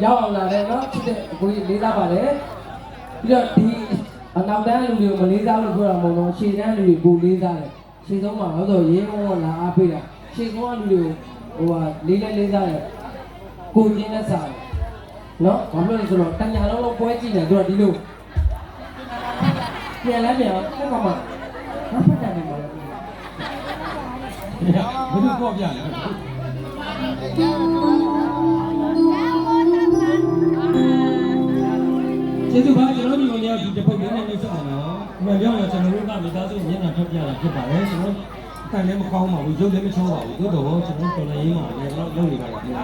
ရောက်အောင်လာတယ်နော်ချစ်တဲ့ကိုကြီးလေးစားပါလေပြီးတော့ဒီနောက်တန်းလူတွေကိုမလေးစားလို့ပြောတာမဟုတ်တော့ရှေ့တန်းလူတွေကိုလေးစားတယ်ရှေ့ဆုံးမှာဟုတ်တော့ရေးမောလာအားပေးတာရှေ့ဆုံးကလူတွေကိုဟိုဟာလေးစားတယ်ကိုကျင်းနဲ့စားတယ်နော်ဘာလို့လဲဆိုတော့တညာလုံးပွဲကြည့်နေတော့ဒီလိုပြန်လဲပြန်အဲ့ကောင်မှငါဖတ်တယ်နေမှာဘယ်လိုပေါ့ပြလဲကျေးဇူးပါကျွန်တော်ဒီวันนี้ဒီတစ်ပုတ်လေးနဲ့လုပ်ဆောင်တော့မှန်ပြောရင်ကျွန်တော်တို့ကမိသားစုမျက်နှာထွက်ပြတာဖြစ်ပါတယ်ကျွန်တော်အတန်လည်းမကောင်းပါဘူးရုပ်လည်းမချောပါဘူးသို့တော်ကျွန်တော်တော်လည်းရေးမှာလည်းတော့လုပ်နေပါလားခင်ဗျာ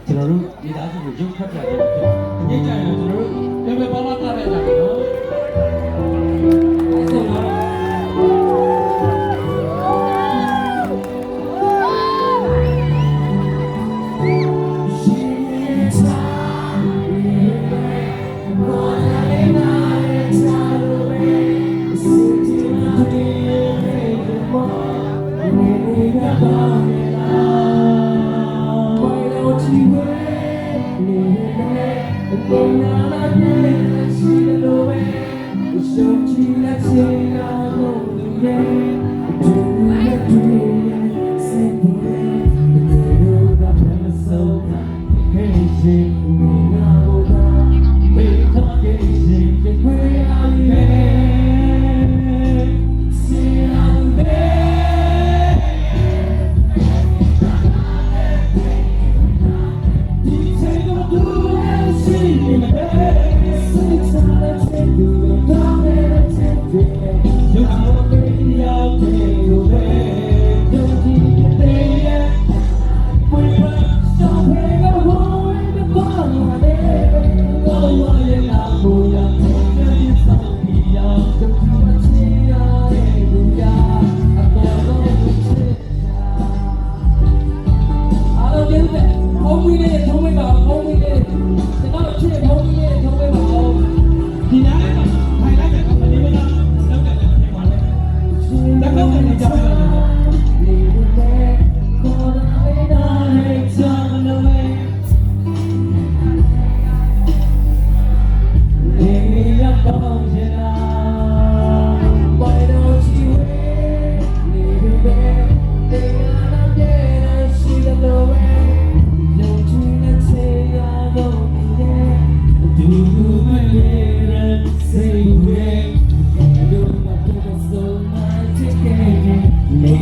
ကျွန်တော်တို့မိသားစုကိုရုပ်ထွက်ပြတယ်ဖြစ်အငိမ့်ကြရင်ကျွန်တော်တို့ပြန်ပြန်ပါပါတာပဲလားနော်အဲ့ဆိုတော့နေ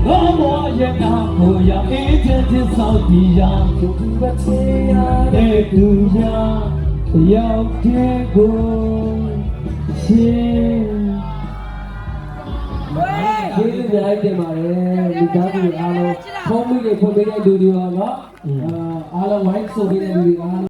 我莫也拿不要一天天扫地呀，就不把天呀，哎对呀，要结果先。 ကျေးဇူးများတင်ပါတယ်မိသားစုအားလုံးဖုန်းမိတွေဖွင့်ပေးတဲ့လူတွေရောเนาะအားလုံးဝိုင်းဆိုပေးတဲ့လူတွေအားလုံး